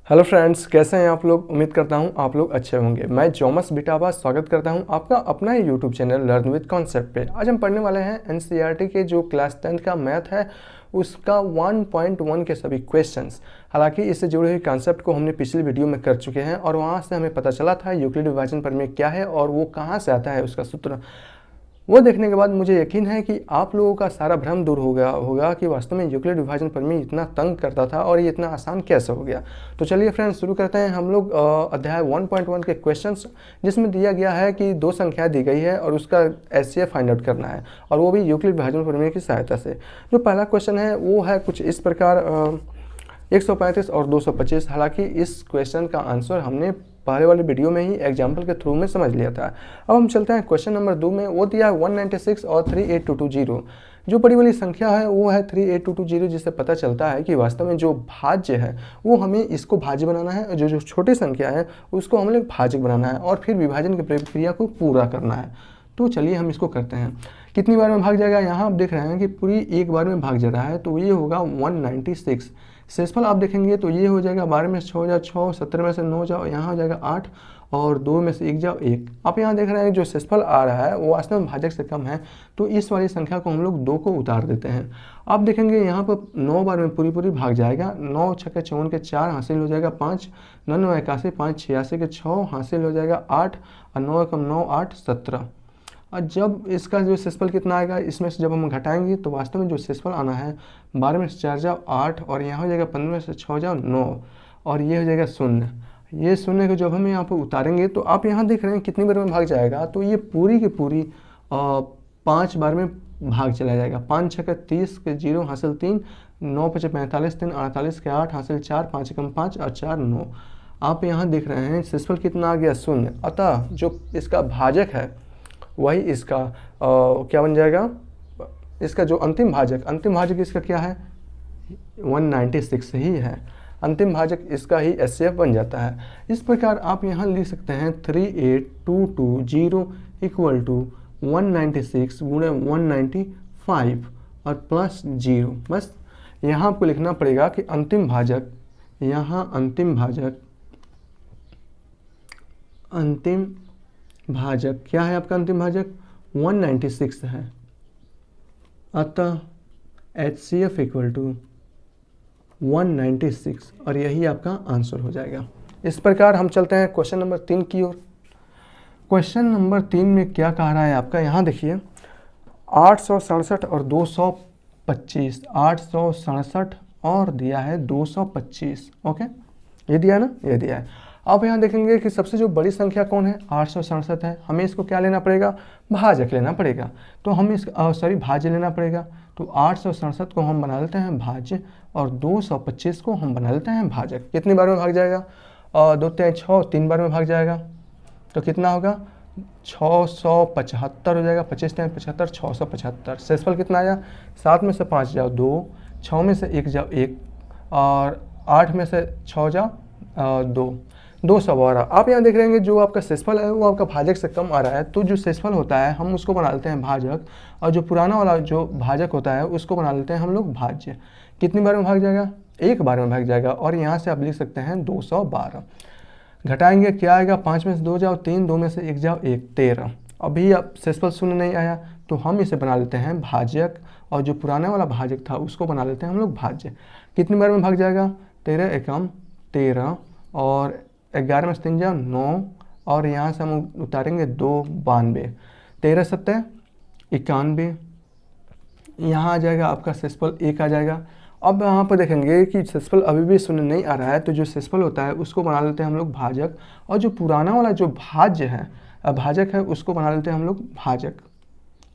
Hello friends, कैसे हैं आप लोग। उम्मीद करता हूं आप लोग अच्छे होंगे। मैं जोमस बिटावा स्वागत करता हूं आपका अपना ही YouTube channel learn with concept पे। आज हम पढ़ने वाले हैं एनसीईआरटी के जो क्लास 10 का मैथ है उसका 1.1 के सभी क्वेश्चंस। हालांकि इससे जुड़े हुए कॉन्सेप्ट को हमने पिछली वीडियो में कर चुके हैं और वहां से हमें पता चला था यूक्लिड विभाजन प्रमेय क्या है और वो कहाँ से आता है उसका सूत्र। वो देखने के बाद मुझे यकीन है कि आप लोगों का सारा भ्रम दूर हो गया होगा कि वास्तव में यूक्लिड विभाजन प्रमेय इतना तंग करता था और ये इतना आसान कैसे हो गया। तो चलिए फ्रेंड्स, शुरू करते हैं हम लोग अध्याय 1.1 के क्वेश्चंस, जिसमें दिया गया है कि दो संख्या दी गई है और उसका एचसीएफ फाइंड आउट करना है और वो भी यूक्लिड विभाजन प्रमेय की सहायता से। जो पहला क्वेश्चन है वो है कुछ इस प्रकार 135 और 225। हालांकि इस क्वेश्चन का आंसर हमने पहले वाली वीडियो में ही एग्जाम्पल के थ्रू में समझ लिया था। अब हम चलते हैं क्वेश्चन नंबर 2 में। वो दिया है 196 और 38220। जो बड़ी वाली संख्या है वो है 38220, जिससे पता चलता है कि वास्तव में जो भाज्य है वो हमें इसको भाज्य बनाना है और जो छोटी संख्या है उसको हमें भाजक बनाना है और फिर विभाजन की प्रक्रिया को पूरा करना है। तो चलिए हम इसको करते हैं। कितनी बार में भाग जाएगा, यहाँ आप देख रहे हैं कि पूरी एक बार में भाग जा रहा है, तो ये होगा 196। शेषफल आप देखेंगे तो ये हो जाएगा 12 में से 6 जाओ 6, 17 में से 9 जाओ, यहाँ हो जाएगा 8 और 2 में से 1 जाओ 1। आप यहाँ देख रहे हैं जो शेषफल आ रहा है वो वास्तव में भाजक से कम है, तो इस वाली संख्या को हम लोग 2 को उतार देते हैं। आप देखेंगे यहाँ पर 9 बार में पूरी भाग जाएगा। 9 छक्के 54 के 4 हासिल हो जाएगा 5, 9 81 5 86 के 6 हासिल हो जाएगा 8 और 9 एकम 9 8 17। और जब इसका जो शेषफल कितना आएगा, इसमें से जब हम घटाएंगे तो वास्तव में जो शेषफल आना है 12 में से 4 जाओ 8 और यहाँ हो जाएगा 15 में से 6 जाओ 9 और ये हो जाएगा 0। ये 0 को जब हम यहाँ पर उतारेंगे तो आप यहाँ देख रहे हैं कितनी बार में भाग जाएगा, तो ये पूरी की पूरी 5 बार में भाग चला जाएगा। 5 छक्के 30 के 0 हासिल 3, 9 पचे 45 3 48 के 8 हासिल 4, 5 एकम 5 और 4 9। आप यहाँ देख रहे हैं शेषफल कितना आ गया 0। अतः जो इसका भाजक है वही इसका क्या बन जाएगा, इसका जो अंतिम भाजक इसका क्या है 196 ही है। अंतिम भाजक इसका ही एचसीएफ बन जाता है। इस प्रकार आप यहाँ लिख सकते हैं 38220 इक्वल टू 196 गुणे 195 और प्लस 0। बस यहाँ आपको लिखना पड़ेगा कि अंतिम भाजक, यहाँ अंतिम भाजक क्या है आपका अंतिम भाजक 196 है। अतः HCF इक्वल टू 196 और यही आपका आंसर हो जाएगा। इस प्रकार हम चलते हैं क्वेश्चन नंबर 3 की ओर। क्वेश्चन नंबर 3 में क्या कह रहा है आपका, यहाँ देखिए 867 और 225, 867 और दिया है 225। ओके, ये दिया है ना, ये दिया है। अब यहाँ देखेंगे कि सबसे जो बड़ी संख्या कौन है 867 है। हमें इसको क्या लेना पड़ेगा, भाजक लेना पड़ेगा। तो हम इस भाज्य लेना पड़ेगा। तो 867 को हम बना लेते हैं भाज्य और 225 को हम बना लेते हैं भाजक। कितनी बार में भाग जाएगा, 2 3 6, 3 बार में भाग जाएगा। तो कितना होगा 675 हो जाएगा। 25 3 75, 675। शेषफल कितना आया, 7 में से 5 जाओ 2, 6 में से 1 जाओ 1 और 8 में से 6 जाओ 2, 212। आप यहाँ देख रहे हैं जो आपका शेषफल है वो आपका भाजक से कम आ रहा है, तो जो शेषफल होता है हम उसको बना लेते हैं भाजक और जो पुराना वाला जो भाजक होता है उसको बना लेते हैं हम लोग भाज्य। कितनी बार में भाग जाएगा, एक बार में भाग जाएगा और यहाँ से आप लिख सकते हैं 212। घटाएंगे क्या आएगा, 5 में से 2 जाओ 3, 2 में से 1 जाओ 1, 13। अभी अब शेषफल 0 नहीं आया तो हम इसे बना लेते हैं भाजक और जो पुराना वाला भाजक था उसको बना लेते हैं हम लोग भाज्य। कितनी बार में भाग जाएगा, 13 एकम 13 और 11 में से 3 जाओ 9 और यहाँ से हम उतारेंगे 2 92, 13 7 91। यहाँ आ जाएगा आपका शेषफल 1 आ जाएगा। अब यहाँ पर देखेंगे कि शेषफल अभी भी 0 नहीं आ रहा है, तो जो शेषफल होता है उसको बना लेते हैं हम लोग भाजक और जो पुराना वाला जो भाज्य है भाजक है उसको बना लेते हैं हम लोग भाजक।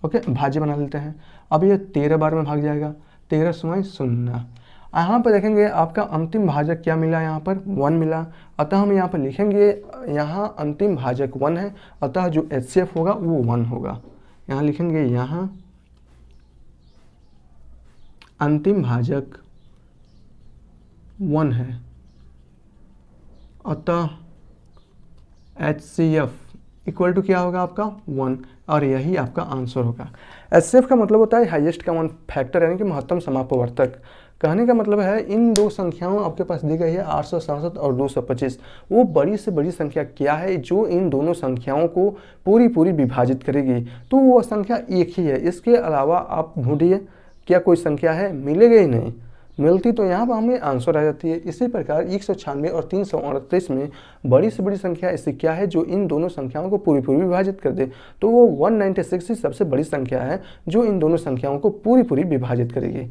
ओके, भाज्य बना लेते हैं। अब ये 13 बार में भाग जाएगा, 13 समय 0। यहाँ पर देखेंगे आपका अंतिम भाजक क्या मिला, यहाँ पर 1 मिला। अतः हम यहाँ पर लिखेंगे यहाँ अंतिम भाजक 1 है, अतः जो HCF होगा वो 1 होगा। यहाँ लिखेंगे यहाँ अंतिम भाजक 1 है, अतः HCF इक्वल टू क्या होगा आपका 1 और यही आपका आंसर होगा। HCF का मतलब होता है हाईएस्ट कॉमन फैक्टर, यानी कि महत्तम समापवर्तक। कहने का मतलब है इन दो संख्याओं आपके पास दी गई है 867 और 225, वो बड़ी से बड़ी संख्या क्या है जो इन दोनों संख्याओं को पूरी पूरी विभाजित करेगी। तो वो संख्या एक ही है, इसके अलावा आप ढूंढिए क्या कोई संख्या है, मिलेगा ही नहीं। मिलती तो यहाँ पर हमें आंसर आ जाती है। इसी प्रकार 196 और 338 में बड़ी से बड़ी संख्या ऐसी क्या है जो इन दोनों संख्याओं को पूरी पूरी विभाजित कर दे, तो वो 196 ही सबसे बड़ी संख्या है जो इन दोनों संख्याओं को पूरी पूरी विभाजित करेगी।